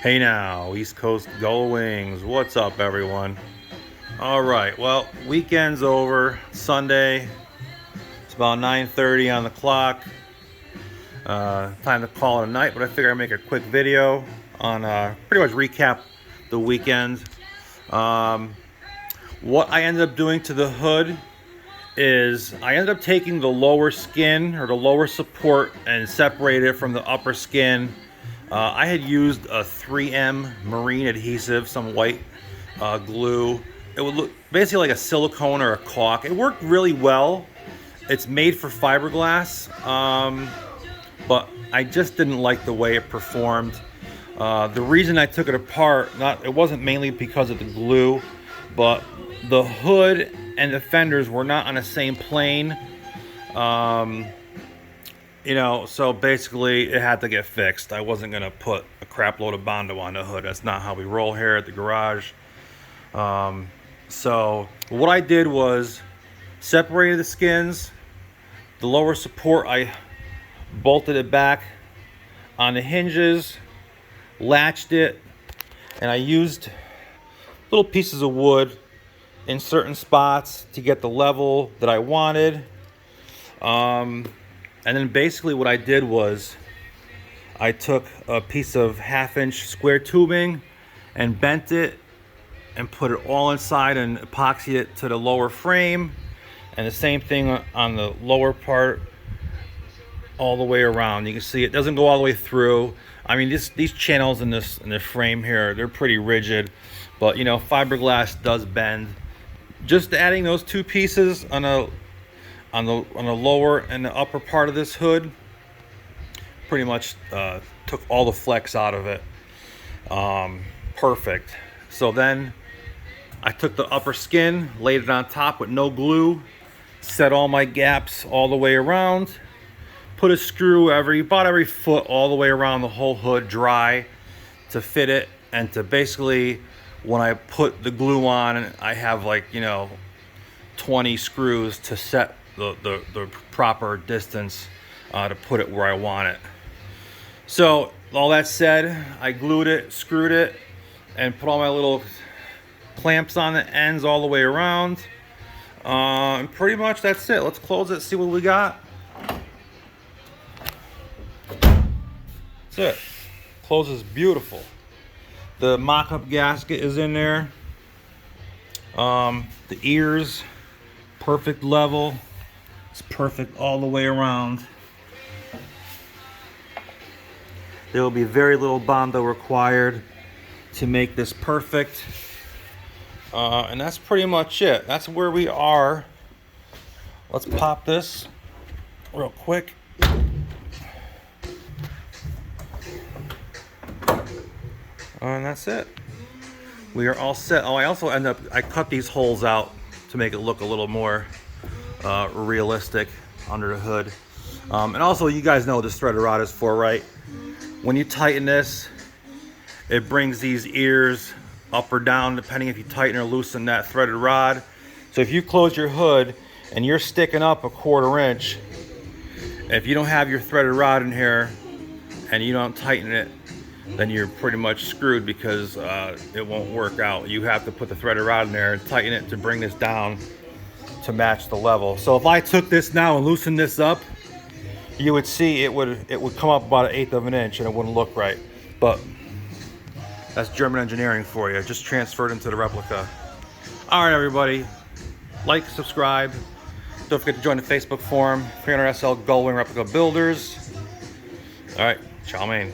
Hey now, East Coast Gull Wings. What's up, everyone? All right, well, weekend's over. Sunday. It's about 9:30 on the clock. Time to call it a night, but I figure I'd make a quick video on pretty much recap the weekend. What I ended up doing to the hood is I ended up taking the lower skin or the lower support and separated it from the upper skin. I had used a 3M marine adhesive, some white glue. It would look basically like a silicone or a caulk. It worked really well. It's made for fiberglass, but I just didn't like the way it performed. The reason I took it apart, it wasn't mainly because of the glue, but the hood and the fenders were not on the same plane. So basically it had to get fixed. I wasn't gonna put a crap load of Bondo on the hood. That's not how we roll here at the garage. So what I did was separated the skins. The lower support, I bolted it back on the hinges, latched it, and I used little pieces of wood in certain spots to get the level that I wanted. And then basically what I did was I took a piece of 1/2-inch square tubing and bent it and put it all inside and epoxied it to the lower frame, and the same thing on the lower part all the way around. You can see it doesn't go all the way through. I mean, these channels in the frame here, they're pretty rigid, but fiberglass does bend. Just adding those two pieces on the lower and the upper part of this hood pretty much took all the flex out of it. Perfect. So then I took the upper skin, laid it on top with no glue, set all my gaps all the way around, put a screw about every foot all the way around the whole hood dry to fit it, and to basically, when I put the glue on, I have 20 screws to set the proper distance to put it where I want it. So all that said, I glued it, screwed it, and put all my little clamps on the ends all the way around. And pretty much that's it. Let's close it, see what we got. That's it. Closes beautiful. The mock-up gasket is in there. The ears, perfect level. It's perfect all the way around. There will be very little Bondo required to make this perfect. And that's pretty much it. That's where we are. Let's pop this real quick. And that's it. We are all set. Oh, I cut these holes out to make it look a little more realistic under the hood. And also, you guys know what this threaded rod is for, right? When you tighten this, it brings these ears up or down depending if you tighten or loosen that threaded rod. So if you close your hood and you're sticking up 1/4 inch, if you don't have your threaded rod in here and you don't tighten it, then you're pretty much screwed, because it won't work out. You have to put the threaded rod in there and tighten it to bring this down to match the level. So if I took this now and loosened this up, you would see it would come up about 1/8 inch and it wouldn't look right. But that's German engineering for you, just transferred into the replica. All right, everybody, like, subscribe. Don't forget to join the Facebook forum, 300SL Gull Wing Replica Builders. All right, ciao, mein.